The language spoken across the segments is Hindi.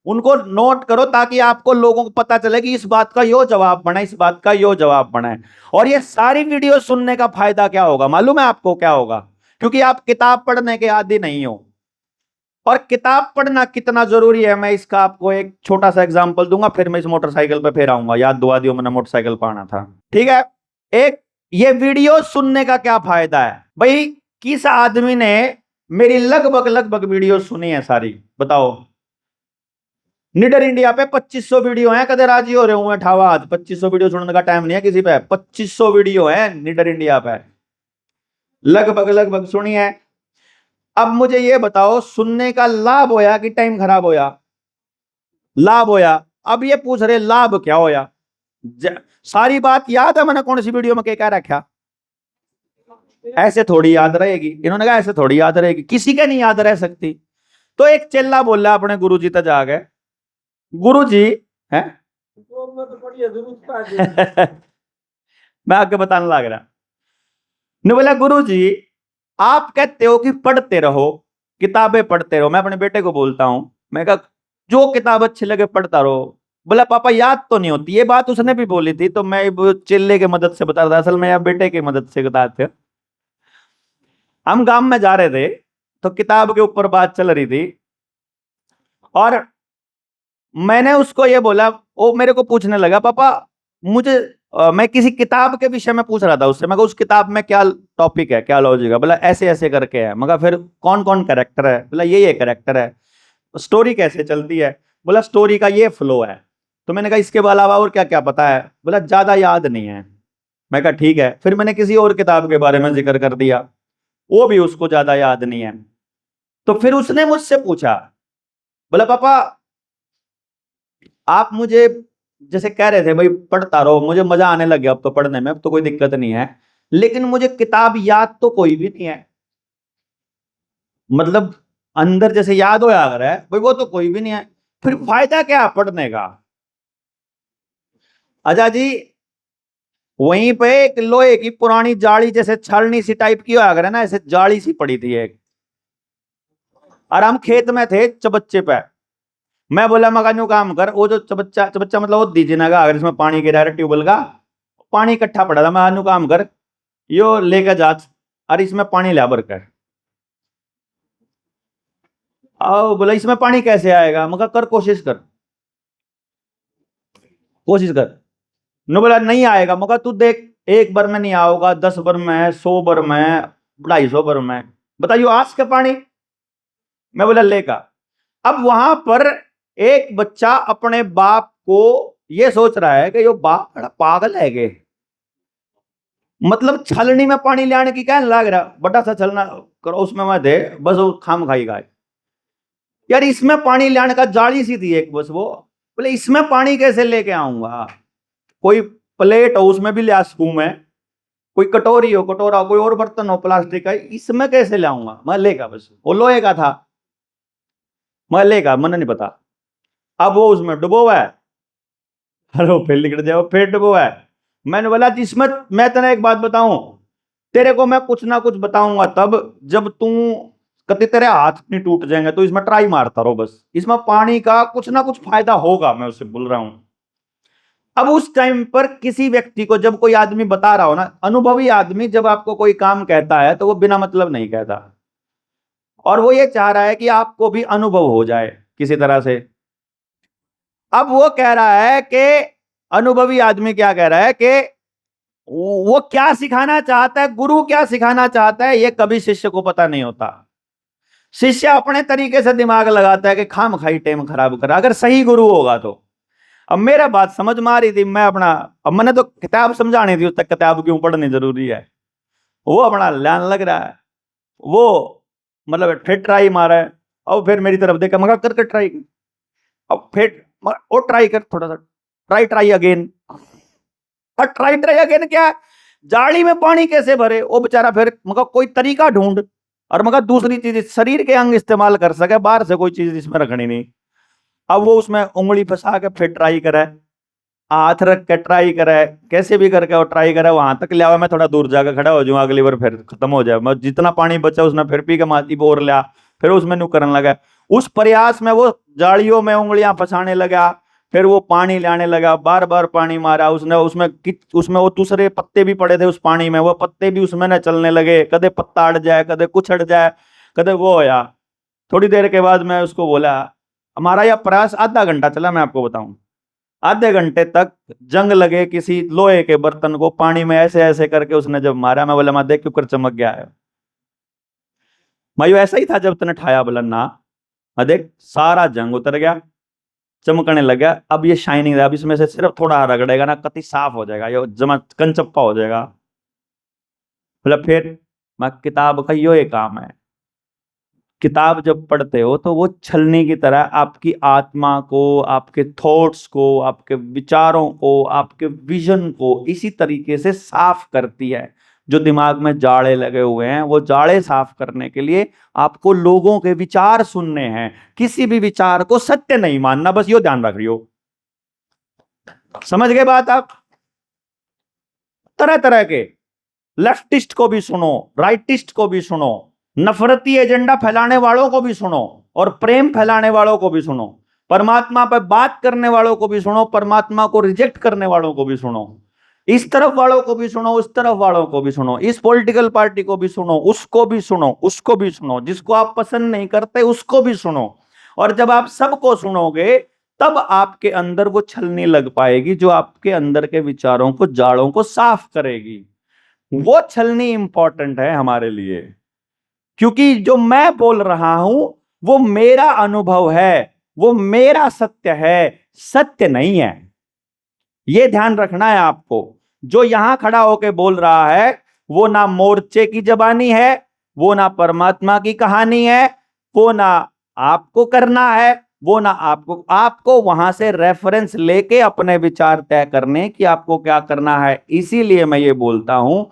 उनको नोट करो ताकि आपको लोगों को पता चले कि इस बात का यो जवाब बना, इस बात का यो जवाब बना है। और ये सारी वीडियो सुनने का फायदा क्या होगा मालूम है आपको क्या होगा? क्योंकि आप किताब पढ़ने के आदी नहीं हो। और किताब पढ़ना कितना जरूरी है, मैं इसका आपको एक छोटा सा एग्जांपल दूंगा, फिर मैं इस मोटरसाइकिल पे फिर आऊंगा। याद दुआ दियो, मैंने मोटरसाइकिल पाना था। ठीक है, एक ये वीडियो सुनने का क्या फायदा है भाई? किस आदमी ने मेरी लगभग लगभग वीडियो सुनी है सारी, बताओ। निडर इंडिया पे 2500 वीडियो है, कदे राजी हो रहे हुए ठावा हाथ। 2500 वीडियो सुनने का टाइम नहीं है किसी पे। 2500 वीडियो है निडर इंडिया पे, लगभग लगभग सुनी है। अब मुझे ये बताओ, सुनने का लाभ होया कि टाइम खराब होया? लाभ होया। अब ये पूछ रहे लाभ क्या होया? सारी बात याद है मैंने कौन सी वीडियो में क्या रखा? ऐसे थोड़ी याद रहेगी, इन्होंने कहा ऐसे थोड़ी याद रहेगी, किसी के नहीं याद रह सकती। तो एक चेला बोला अपने गुरुजी तक जाके, गुरुजी है मैं आगे बताने लग रहा। ने बोला गुरुजी आप कहते हो कि पढ़ते रहो, किताबें पढ़ते रहो। मैं अपने बेटे को बोलता हूं, मैं कहा जो किताब अच्छी लगे पढ़ता रहो। बोला पापा याद तो नहीं होती। ये बात उसने भी बोली थी, तो मैं चिल्ले की मदद से बता रहा था, असल में या बेटे की मदद से बताते। हम गांव में जा रहे थे तो किताब के ऊपर बात चल रही थी, और मैंने उसको ये बोला, वो मेरे को पूछने लगा पापा मुझे मैं किसी किताब के विषय में पूछ रहा था उससे। मैं उस किताब में क्या टॉपिक है, क्या लॉजिक है? बोला ऐसे ऐसे करके है। मगर फिर कौन कौन कैरेक्टर है? बोला ये कैरेक्टर है। स्टोरी कैसे चलती है? बोला स्टोरी का ये फ्लो है। तो मैंने कहा इसके अलावा और क्या क्या पता है? बोला ज्यादा याद नहीं है। मैं कहा ठीक है। फिर मैंने किसी और किताब के बारे में जिक्र कर दिया, वो भी उसको ज्यादा याद नहीं है। तो फिर उसने मुझसे पूछा, बोला पापा आप मुझे जैसे कह रहे थे भाई पढ़ता रहो, मुझे मजा आने लग गया अब तो पढ़ने में, अब तो कोई दिक्कत नहीं है, लेकिन मुझे किताब याद तो कोई भी नहीं है। मतलब अंदर जैसे याद हो अगर है भाई, वो तो कोई भी नहीं है, फिर फायदा क्या पढ़ने का? अच्छा जी, वहीं पे एक लोहे की पुरानी जाली जैसे छलनी सी टाइप की अगर है ना, ऐसे जाली सी पड़ी थी एक, और हम खेत में थे चबच्चे पे। मैं बोला मगा न्यू काम कर, वो जो चबच्चा चबच्चा मतलब वो दीजिए ना, अगर इसमें पानी गिरा है ट्यूबवेल का, पानी इकट्ठा पड़ा था, मैं न्यू काम कर यो लेकर जा, अरे इसमें पानी ला भर कर। आओ बोला इसमें पानी कैसे आएगा? मगर कर कोशिश कर, कोशिश कर। नो बोला नहीं आएगा। मगर तू देख, एक बार में नहीं आओगा, 10 बार में, 100 बार में, 250 बार में, बताइयो आज का पानी। मैं बोला लेगा। अब वहां पर एक बच्चा अपने बाप को ये सोच रहा है कि यो बाप बड़ा पागल है गे, मतलब छलनी में पानी लाने की क्या लग रहा, बड़ा सा छलना करो उसमें मैं दे, बस वो खाम खाई गाय। यार इसमें पानी लाने का जाली सी थी एक, बस वो बोले इसमें पानी कैसे लेके आऊंगा? कोई प्लेट हो उसमें भी ले सकूं मैं, कोई कटोरी हो, कटोरा हो, कोई और बर्तन हो प्लास्टिक का, इसमें कैसे लाऊंगा? मैं लेगा, बस वो लोहे का था, मैं लेगा, मैंने नहीं पता। अब वो उसमें डुबो हुआ है, हेलो फिर निकल जाओ, फिर डुबो हुआ है। मैंने बोला इसमें मैं तेरे एक बात बताऊं, तेरे को मैं कुछ ना कुछ बताऊंगा तब जब तू कभी तेरे हाथ नहीं टूट जाएंगे, तो इसमें ट्राई मारता रहो, बस इसमें पानी का कुछ ना कुछ फायदा होगा, मैं उससे बोल रहा हूं। अब उस टाइम पर किसी व्यक्ति को जब कोई आदमी बता रहा हो ना, अनुभवी आदमी जब आपको कोई काम कहता है तो वो बिना मतलब नहीं कहता, और वो ये चाह रहा है कि आपको भी अनुभव हो जाए किसी तरह से। अब वो कह रहा है कि अनुभवी आदमी क्या कह रहा है कि वो क्या सिखाना चाहता है, गुरु क्या सिखाना चाहता है, ये कभी शिष्य को पता नहीं होता। शिष्य अपने तरीके से दिमाग लगाता है कि खाम खाई टाइम खराब करा, अगर सही गुरु होगा तो। अब मेरा बात समझ में आ रही थी, मैं अपना, अब मैंने तो किताब समझानी थी, उस तक किताब क्यों पढ़नी जरूरी है, वो अपना ल्यान लग रहा है, वो मतलब फिर ट्राई मारा है, और फिर मेरी तरफ देखा, मगर करके ट्राई, अब फिर और ट्राई कर, थोड़ा सा ट्राई ट्राई अगेन, और ट्राई ट्राई अगेन क्या, जाली में पानी कैसे भरे वो बेचारा, फिर मगर कोई तरीका ढूंढ, और मगर दूसरी चीज शरीर के अंग इस्तेमाल कर सके, बाहर से कोई चीज इसमें रखनी नहीं। अब वो उसमें उंगली फंसा के फिर ट्राई करे, हाथ रख के ट्राई करे, कैसे भी करके वो ट्राई करे, वहां तक ले आवा, मैं थोड़ा दूर जाकर खड़ा हो जाऊँ, अगली बार फिर खत्म हो जाए, मैं जितना पानी बचा उसने फिर पी के माती बोर लिया, फिर उसमें नु करने लगा। उस प्रयास में वो जाड़ियों में उंगलियां फंसाने लगा, फिर वो पानी लाने लगा, बार बार पानी मारा उसने, उसमें वो दूसरे पत्ते भी पड़े थे उस पानी में, वो पत्ते भी उसमें न चलने लगे, कदे पत्ता अड़ जाए, कदे कुछ अड़ जाए, कदे वो होया। थोड़ी देर के बाद मैं उसको बोला, हमारा यह प्रयास आधा घंटा चला, मैं आपको बताऊं, आधे घंटे तक जंग लगे किसी लोहे के बर्तन को पानी में ऐसे ऐसे करके उसने जब मारा, मैं बोला मैं देख क्यों चमक गया है। मैं ऐसा ही था जब तने ठाया, बोला ना, मैं देख सारा जंग उतर गया, चमकने लगा, अब ये शाइनिंग है, अब इसमें से सिर्फ थोड़ा रगड़ेगा ना, कति साफ हो जाएगा, ये जमा कंचप्पा हो जाएगा। बोला फिर, मैं किताब का यो एक काम है, किताब जब पढ़ते हो तो वो छलनी की तरह आपकी आत्मा को, आपके थॉट्स को, आपके विचारों को, आपके विजन को इसी तरीके से साफ करती है। जो दिमाग में जाड़े लगे हुए हैं, वो जाड़े साफ करने के लिए आपको लोगों के विचार सुनने हैं, किसी भी विचार को सत्य नहीं मानना, बस यो ध्यान रख रही हो। समझ गए बात आप? तरह तरह के लेफ्टिस्ट को भी सुनो, राइटिस्ट को भी सुनो, नफरती एजेंडा फैलाने वालों को भी सुनो, और प्रेम फैलाने वालों को भी सुनो, परमात्मा पर बात करने वालों को भी सुनो, परमात्मा को रिजेक्ट करने वालों को भी सुनो, इस तरफ वालों को भी सुनो, उस तरफ वालों को भी सुनो, इस पॉलिटिकल पार्टी को भी सुनो, उसको भी सुनो, उसको भी सुनो, जिसको आप पसंद नहीं करते उसको भी सुनो। और जब आप सबको सुनोगे तब आपके अंदर वो छलनी लग पाएगी जो आपके अंदर के विचारों को, जाड़ों को साफ करेगी। वो छलनी इंपॉर्टेंट है हमारे लिए, क्योंकि जो मैं बोल रहा हूं वो मेरा अनुभव है, वो मेरा सत्य है, सत्य नहीं है। ये ध्यान रखना है आपको। जो यहां खड़ा होके बोल रहा है वो ना मोर्चे की जबानी है, वो ना परमात्मा की कहानी है, वो ना आपको करना है, वो ना आपको वहां से रेफरेंस लेके अपने विचार तय करने कि आपको क्या करना है। इसीलिए मैं ये बोलता हूं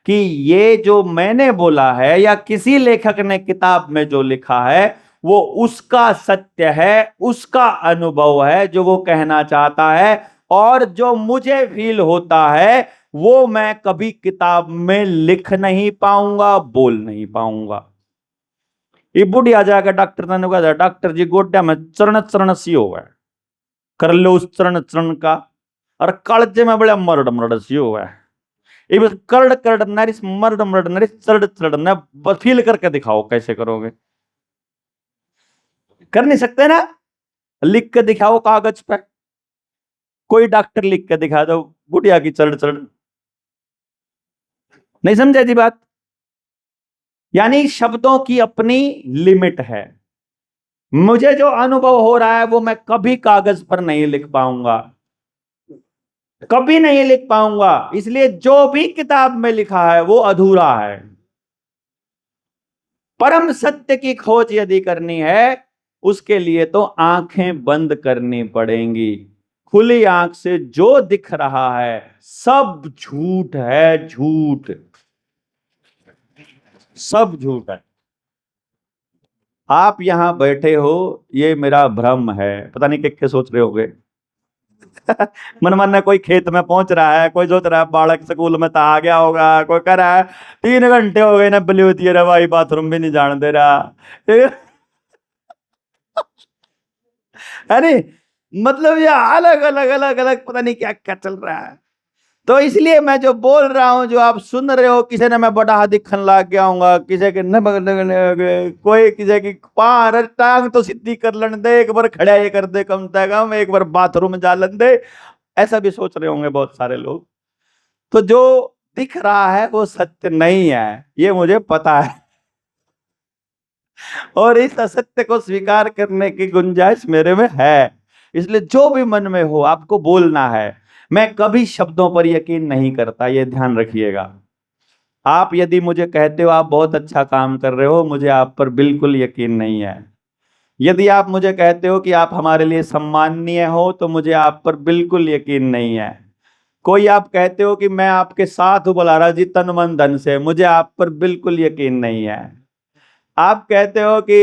कि ये जो मैंने बोला है या किसी लेखक ने किताब में जो लिखा है वो उसका सत्य है, उसका अनुभव है जो वो कहना चाहता है, और जो मुझे फील होता है वो मैं कभी किताब में लिख नहीं पाऊंगा, बोल नहीं पाऊंगा। ये बुढ़िया जाकर डॉक्टर ने कहा, डॉक्टर जी गोड्या में चरण चरण सी हो है, कर लो उस चरण चरण का, और कलजे में बड़ा मरड मरड सी हो है, ये बस करड़ करड़ नरिस मरड मरड नरिस चढ़ चढ़ न, फील करके दिखाओ कैसे करोगे। कर नहीं सकते ना, लिख के दिखाओ कागज पर, कोई डॉक्टर लिख के दिखा दो बुढ़िया की चढ़ चढ़। नहीं समझे जी बात? यानी शब्दों की अपनी लिमिट है। मुझे जो अनुभव हो रहा है वो मैं कभी कागज पर नहीं लिख पाऊंगा, कभी नहीं लिख पाऊंगा, इसलिए जो भी किताब में लिखा है वो अधूरा है। परम सत्य की खोज यदि करनी है उसके लिए तो आंखें बंद करनी पड़ेंगी। खुली आंख से जो दिख रहा है सब झूठ है, झूठ, सब झूठ है। आप यहां बैठे हो ये मेरा भ्रम है, पता नहीं क्या सोच रहे होगे। मन मन कोई खेत में पहुंच रहा है, कोई सोच रहा है बालक स्कूल में तो आ गया होगा, कोई कह रहा है 3 घंटे हो गए ना बली होती है भाई, बाथरूम भी नहीं जाने दे रहा है नहीं, मतलब ये अलग अलग अलग अलग पता नहीं क्या क्या चल रहा है। तो इसलिए मैं जो बोल रहा हूं, जो आप सुन रहे हो, किसी ने मैं बड़ा दिखन लाग गया हूंगा, किसी के न कोई किसी की पार टांग तो सीधी कर लन दे, एक बार खड़ा ये कर दे, कम से कम एक बार बाथरूम में जा लन दे, ऐसा भी सोच रहे होंगे बहुत सारे लोग। तो जो दिख रहा है वो सत्य नहीं है, ये मुझे पता है, और इस असत्य को स्वीकार करने की गुंजाइश मेरे में है। इसलिए जो भी मन में हो आपको बोलना है। मैं कभी शब्दों पर यकीन नहीं करता, ये ध्यान रखिएगा। आप यदि मुझे कहते हो आप बहुत अच्छा काम कर रहे हो, मुझे आप पर बिल्कुल यकीन नहीं है। यदि आप मुझे कहते हो कि आप हमारे लिए सम्माननीय हो तो मुझे आप पर बिल्कुल यकीन नहीं है। कोई आप कहते हो कि मैं आपके साथ हूं बुला रहा जी तन मन धन से, मुझे आप पर बिल्कुल यकीन नहीं है। आप कहते हो कि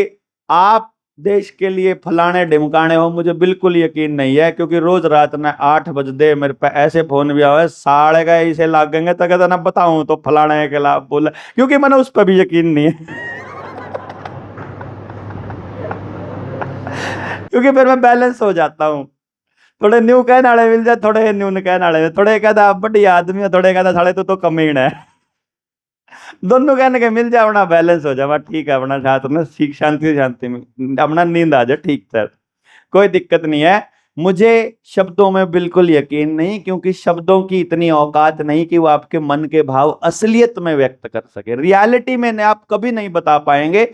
आप देश के लिए फलाने ढिमकाने हो, मुझे बिल्कुल यकीन नहीं है, क्योंकि रोज रात में 8 बजे मेरे पे ऐसे फोन भी आवे साढ़े का इसे लागेंगे तो कहता ना बताऊं तो फलाने के खिलाफ बोला, क्योंकि मैंने उस पर भी यकीन नहीं है क्योंकि फिर मैं बैलेंस हो जाता हूँ। थोड़े न्यू कहने वाले मिल जाए, थोड़े न्यू कहने वाले, थोड़े कहता आप बढ़िया आदमी है, थोड़े कहता साले तो कमीन है। दोनों कहने के मिल जाए, अपना बैलेंस हो जाए, ठीक है, अपना साथ में सीख शांति शांति में अपना नींद आ जाए, ठीक सर, कोई दिक्कत नहीं है। मुझे शब्दों में बिल्कुल यकीन नहीं, क्योंकि शब्दों की इतनी औकात नहीं कि वो आपके मन के भाव असलियत में व्यक्त कर सके। रियलिटी में आप कभी नहीं बता पाएंगे।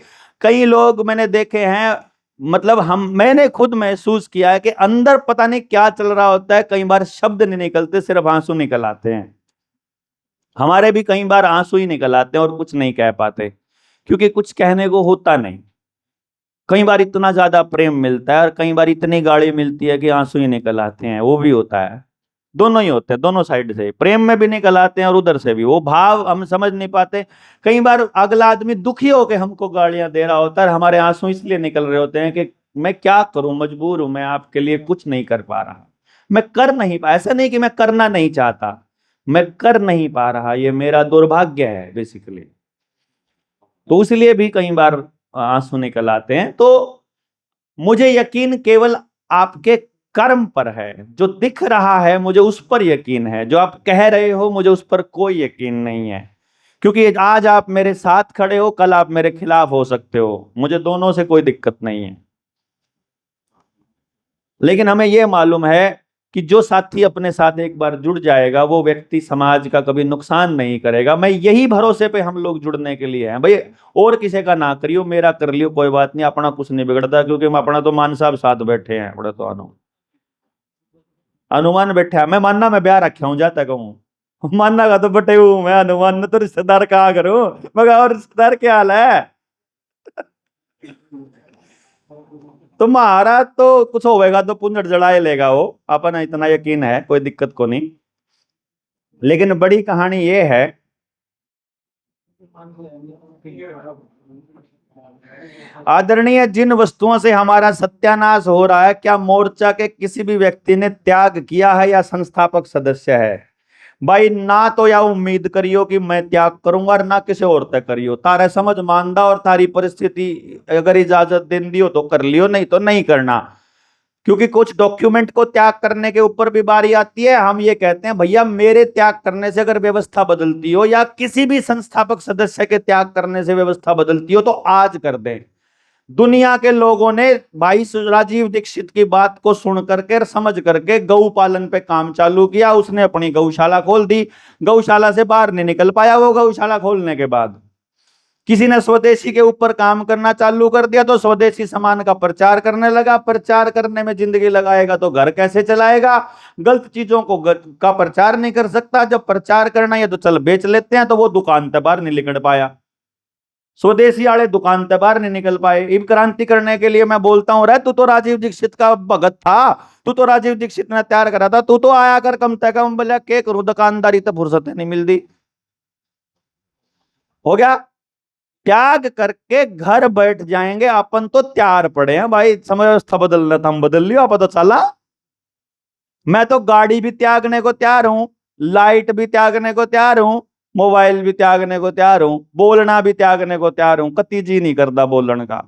कई लोग मैंने देखे हैं, मतलब मैंने खुद महसूस किया है कि अंदर पता नहीं क्या चल रहा होता है, कई बार शब्द नहीं निकलते, सिर्फ आंसू निकल आते हैं। हमारे भी कई बार आंसू ही निकल आते हैं और कुछ नहीं कह पाते, क्योंकि कुछ कहने को होता नहीं। कई बार इतना ज्यादा प्रेम मिलता है और कई बार इतनी गाली मिलती है कि आंसू ही निकल आते हैं, वो भी होता है। दोनों ही होते हैं, दोनों साइड से, प्रेम में भी निकल आते हैं और उधर से भी। वो भाव हम समझ नहीं पाते। कई बार अगला आदमी दुखी होकर हमको गालियां दे रहा होता है, हमारे आंसू इसलिए निकल रहे होते हैं कि मैं क्या करूं, मजबूर हूं, मैं आपके लिए कुछ नहीं कर पा रहा, मैं कर नहीं पा, ऐसा नहीं कि मैं करना नहीं चाहता, मैं कर नहीं पा रहा, ये मेरा दुर्भाग्य है बेसिकली। तो इसलिए भी कई बार आंसू निकल आते हैं। तो मुझे यकीन केवल आपके कर्म पर है, जो दिख रहा है मुझे उस पर यकीन है, जो आप कह रहे हो मुझे उस पर कोई यकीन नहीं है। क्योंकि आज आप मेरे साथ खड़े हो, कल आप मेरे खिलाफ हो सकते हो, मुझे दोनों से कोई दिक्कत नहीं है। लेकिन हमें यह मालूम है कि जो साथी अपने साथ एक बार जुड़ जाएगा, वो व्यक्ति समाज का कभी नुकसान नहीं करेगा। मैं यही भरोसे पे हम लोग जुड़ने के लिए हैं भाई। और किसी का ना करियो, मेरा कर लियो, कोई बात नहीं, अपना कुछ नहीं बिगड़ता, क्योंकि मैं अपना तो मान साहब साथ बैठे हैं, बड़ा तो अनुमान बैठा है। मैं मानना मैं ब्याह रखा हूं, जाता कहूं मानना का तो बटे हूं मैं, अनुमान तो रिश्तेदार कहा करूं, मगर और रिश्तेदार क्या हाल है तुम्हारा तो कुछ होएगा तो पुण्य जड़ाए लेगा वो, अपना इतना यकीन है, कोई दिक्कत को नहीं। लेकिन बड़ी कहानी ये है, आदरणीय, जिन वस्तुओं से हमारा सत्यानाश हो रहा है, क्या मोर्चा के किसी भी व्यक्ति ने त्याग किया है या संस्थापक सदस्य है? भाई ना तो या उम्मीद करियो कि मैं त्याग करूंगा और ना किसी और तक करियो, तारे समझ मानदा और तारी परिस्थिति अगर इजाजत दें दियो तो कर लियो, नहीं तो नहीं करना। क्योंकि कुछ डॉक्यूमेंट को त्याग करने के ऊपर भी बारी आती है, हम ये कहते हैं भैया मेरे त्याग करने से अगर व्यवस्था बदलती हो या किसी भी संस्थापक सदस्य के त्याग करने से व्यवस्था बदलती हो तो आज कर दें। दुनिया के लोगों ने भाई राजीव दीक्षित की बात को सुन करके समझ करके गौ पालन पे काम चालू किया, उसने अपनी गौशाला खोल दी, गौशाला से बाहर नहीं निकल पाया वो गौशाला खोलने के बाद। किसी ने स्वदेशी के ऊपर काम करना चालू कर दिया तो स्वदेशी सामान का प्रचार करने लगा, प्रचार करने में जिंदगी लगाएगा तो घर कैसे चलाएगा? गलत चीजों को का प्रचार नहीं कर सकता, जब प्रचार करना है तो चल बेच लेते हैं, तो वो दुकान से बाहर नहीं निकल पाया, स्वदेशी वाले दुकान से बाहर नहीं निकल पाए। इब क्रांति करने के लिए मैं बोलता हूं, रे तू तो राजीव दीक्षित का भगत था, तू तो राजीव दीक्षित ने तैयार करा था, तू तो आया कर कम से कम, बोला के करूं दुकानदारी तो फुर्सत नहीं मिलती। हो गया, त्याग करके घर बैठ जाएंगे, अपन तो तैयार पड़े हैं भाई, समय व्यवस्था बदलना था हम बदल लियो, पता चला। मैं तो गाड़ी भी त्यागने को तैयार हूं, लाइट भी त्यागने को तैयार हूं, मोबाइल भी त्यागने को तैयार हूं, बोलना भी त्यागने को तैयार हूं, कति जी नहीं करता बोलने का।